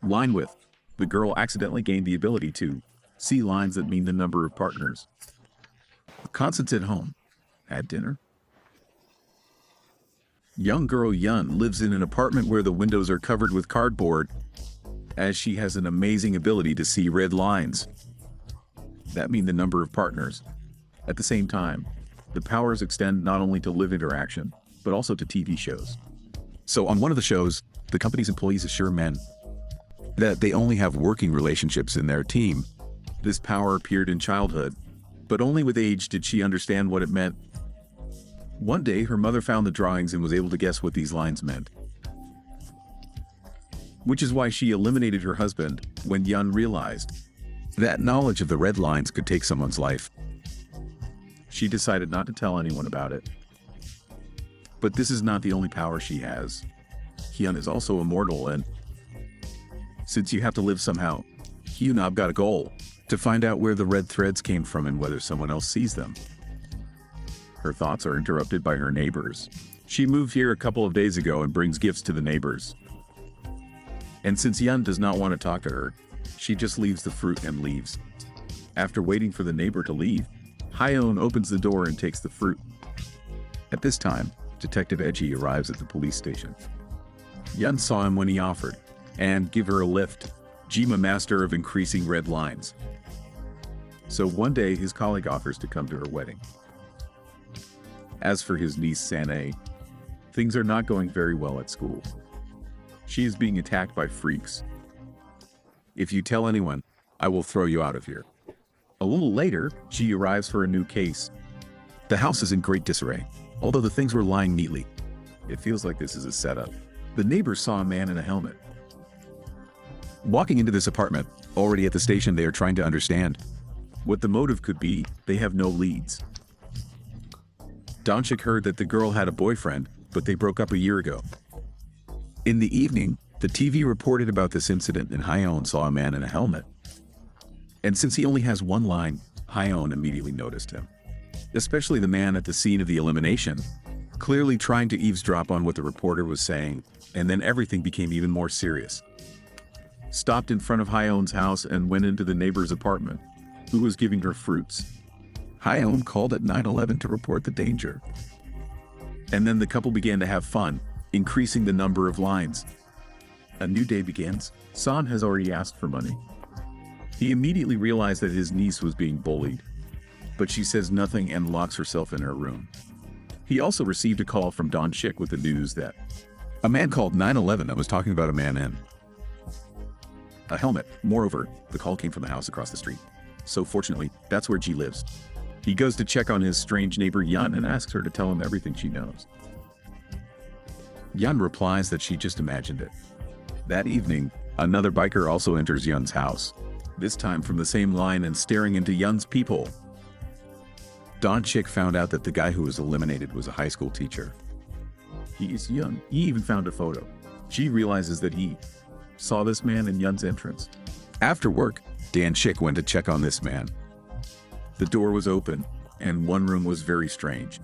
Line width. The girl accidentally gained the ability to see lines that mean the number of partners. Constance at home. At dinner. Young girl Yun lives in an apartment where the windows are covered with cardboard, as she has an amazing ability to see red lines that mean the number of partners. At the same time, the powers extend not only to live interaction, but also to TV shows. So on one of the shows, the company's employees assure men that they only have working relationships in their team. This power appeared in childhood, but only with age did she understand what it meant. One day, her mother found the drawings and was able to guess what these lines meant, which is why she eliminated her husband when Yun realized that knowledge of the red lines could take someone's life. She decided not to tell anyone about it. But this is not the only power she has. Hyun is also immortal, and since you have to live somehow, Hyunab got a goal to find out where the red threads came from and whether someone else sees them. Her thoughts are interrupted by her neighbors. She moved here a couple of days ago and brings gifts to the neighbors. And since Yun does not want to talk to her, she just leaves the fruit and leaves. After waiting for the neighbor to leave, Hyeon opens the door and takes the fruit. At this time, Detective Edgy arrives at the police station. Yun saw him when he offered and give her a lift, Jima master of increasing red lines. So one day his colleague offers to come to her wedding. As for his niece Sanae, things are not going very well at school. She is being attacked by freaks. If you tell anyone, I will throw you out of here. A little later, she arrives for a new case. The house is in great disarray, although the things were lying neatly. It feels like this is a setup. The neighbors saw a man in a helmet. Walking into this apartment, already at the station, they are trying to understand what the motive could be. They have no leads. Donchik heard that the girl had a boyfriend, but they broke up a year ago. In the evening, the TV reported about this incident and Hyeon saw a man in a helmet. And since he only has one line, Hyeon immediately noticed him. Especially the man at the scene of the elimination, clearly trying to eavesdrop on what the reporter was saying, and then everything became even more serious. Stopped in front of Hyeon's house and went into the neighbor's apartment, who was giving her fruits. Hyeon called at 911 to report the danger. And then the couple began to have fun, increasing the number of lines. A new day begins. San has already asked for money. He immediately realized that his niece was being bullied, but she says nothing and locks herself in her room. He also received a call from Don Chick with the news that a man called 911 that was talking about a man in a helmet. Moreover, the call came from the house across the street. So fortunately, that's where G lives. He goes to check on his strange neighbor Yun and asks her to tell him everything she knows. Yun replies that she just imagined it. That evening, another biker also enters Yun's house, this time from the same line and staring into Yun's peephole. Don Chick found out that the guy who was eliminated was a high school teacher. He is Yun. He even found a photo. She realizes that he saw this man in Yun's entrance. After work, Dan Chick went to check on this man. The door was open, and one room was very strange.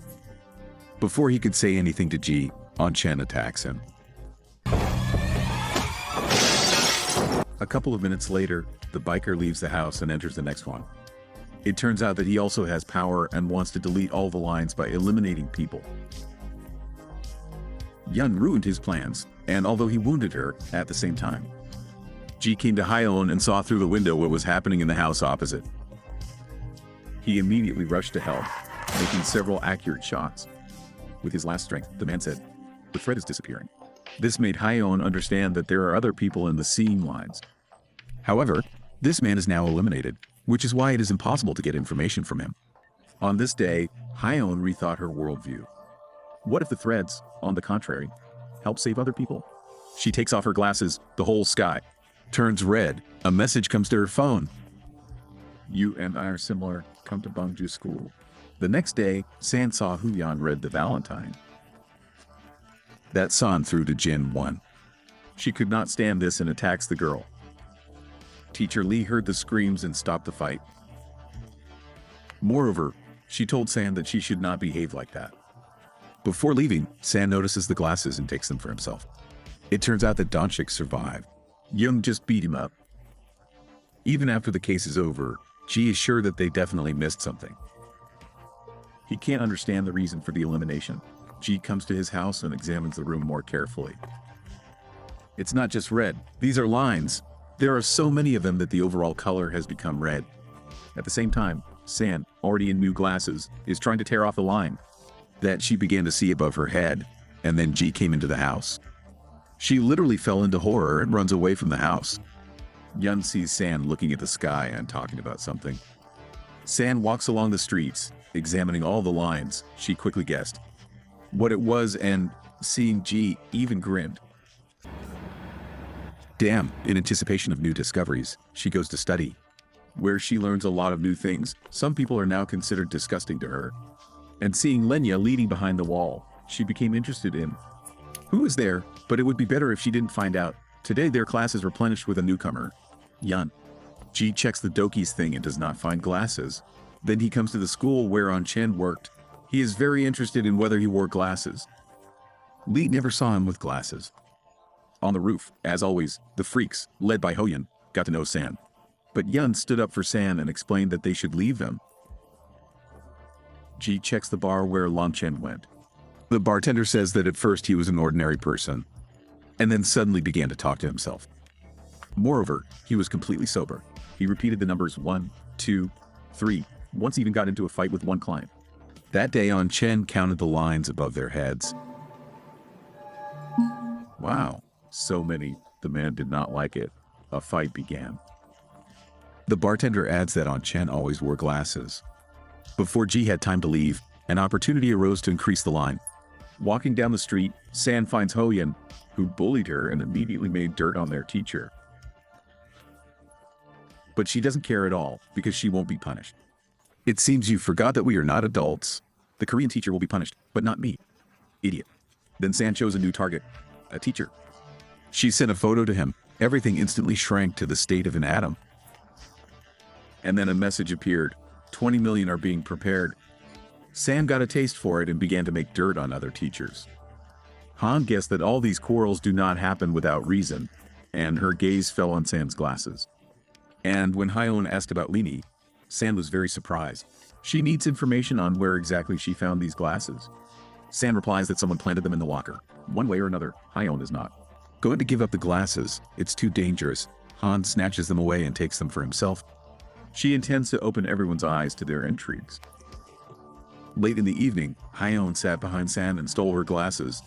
Before he could say anything to Ji, On Chen attacks him. A couple of minutes later, the biker leaves the house and enters the next one. It turns out that he also has power and wants to delete all the lines by eliminating people. Yun ruined his plans, and although he wounded her at the same time, Ji came to Hyeon and saw through the window what was happening in the house opposite. He immediately rushed to help, making several accurate shots. With his last strength, the man said, "The thread is disappearing." This made Hyeon understand that there are other people in the seeing lines. However, this man is now eliminated, which is why it is impossible to get information from him. On this day, Hyeon rethought her worldview. What if the threads, on the contrary, help save other people? She takes off her glasses, the whole sky turns red. A message comes to her phone. "You and I are similar. Come to Bangju School." The next day, San saw Huyan read the Valentine that San threw to Jin 1. She could not stand this and attacks the girl. Teacher Lee heard the screams and stopped the fight. Moreover, she told San that she should not behave like that. Before leaving, San notices the glasses and takes them for himself. It turns out that Donchik survived. Young just beat him up. Even after the case is over, Ji is sure that they definitely missed something. He can't understand the reason for the elimination. Ji comes to his house and examines the room more carefully. It's not just red, these are lines. There are so many of them that the overall color has become red. At the same time, San, already in new glasses, is trying to tear off the line that she began to see above her head, and then Ji came into the house. She literally fell into horror and runs away from the house. Yun sees San looking at the sky and talking about something. San walks along the streets, examining all the lines. She quickly guessed what it was, and seeing Ji, even grinned. Damn, in anticipation of new discoveries, she goes to study, where she learns a lot of new things. Some people are now considered disgusting to her. And seeing Lenya leading behind the wall, she became interested in who is there, but it would be better if she didn't find out. Today their class is replenished with a newcomer, Yun. Ji checks the Doki's thing and does not find glasses. Then he comes to the school where On Chen worked. He is very interested in whether he wore glasses. Li never saw him with glasses. On the roof, as always, the freaks, led by Hoyun, got to know San. But Yun stood up for San and explained that they should leave them. Ji checks the bar where Lan Chen went. The bartender says that at first he was an ordinary person, and then suddenly began to talk to himself. Moreover, he was completely sober. He repeated the numbers 1, 2, 3, once even got into a fight with one client. That day On Chen counted the lines above their heads. Wow, so many. The man did not like it. A fight began. The bartender adds that On Chen always wore glasses. Before Ji had time to leave, an opportunity arose to increase the line. Walking down the street, San finds Hoyun, who bullied her and immediately made dirt on their teacher. But she doesn't care at all, because she won't be punished. It seems you forgot that we are not adults. The Korean teacher will be punished, but not me. Idiot. Then San chose a new target, a teacher. She sent a photo to him. Everything instantly shrank to the state of an atom. And then a message appeared. 20 million are being prepared. San got a taste for it and began to make dirt on other teachers. Han guessed that all these quarrels do not happen without reason, and her gaze fell on San's glasses. And when Hyun asked about Lini, San was very surprised. She needs information on where exactly she found these glasses. San replies that someone planted them in the locker. One way or another, Hyun is not going to give up the glasses. It's too dangerous. Han snatches them away and takes them for himself. She intends to open everyone's eyes to their intrigues. Late in the evening, Hyun sat behind San and stole her glasses.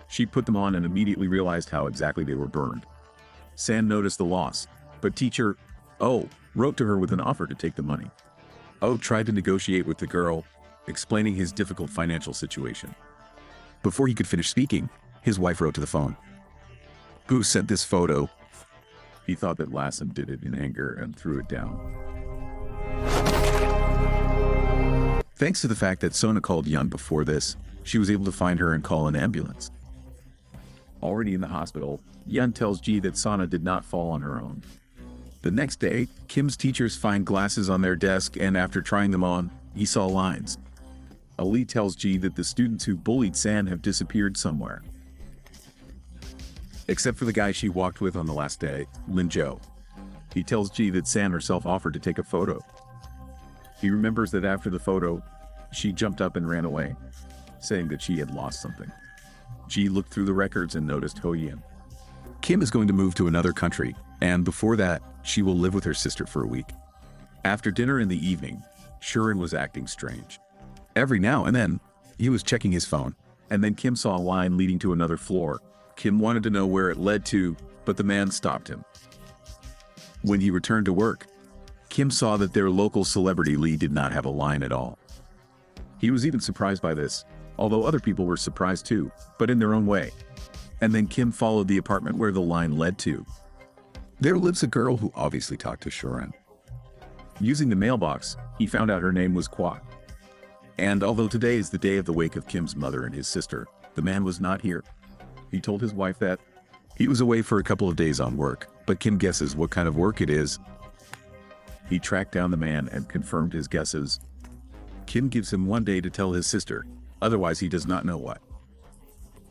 She put them on and immediately realized how exactly they were burned. San noticed the loss, but teacher Oh wrote to her with an offer to take the money. Oh tried to negotiate with the girl, explaining his difficult financial situation. Before he could finish speaking, his wife wrote to the phone. Who sent this photo? He thought that Lassen did it in anger and threw it down. Thanks to the fact that Sona called Yun before this, she was able to find her and call an ambulance. Already in the hospital, Yun tells Ji that Sona did not fall on her own. The next day, Kim's teachers find glasses on their desk, and after trying them on, he saw lines. Ali tells Ji that the students who bullied San have disappeared somewhere. Except for the guy she walked with on the last day, Lin Zhou. He tells Ji that San herself offered to take a photo. He remembers that after the photo, she jumped up and ran away, saying that she had lost something. Ji looked through the records and noticed Hoyun. Kim is going to move to another country, and before that, she will live with her sister for a week. After dinner in the evening, Shuren was acting strange. Every now and then, he was checking his phone, and then Kim saw a line leading to another floor. Kim wanted to know where it led to, but the man stopped him. When he returned to work, Kim saw that their local celebrity Lee did not have a line at all. He was even surprised by this, although other people were surprised too, but in their own way. And then Kim followed the apartment where the line led to. There lives a girl who obviously talked to Shuren. Using the mailbox, he found out her name was Kwok. And although today is the day of the wake of Kim's mother and his sister, the man was not here. He told his wife that he was away for a couple of days on work, but Kim guesses what kind of work it is. He tracked down the man and confirmed his guesses. Kim gives him 1 day to tell his sister, otherwise he does not know what.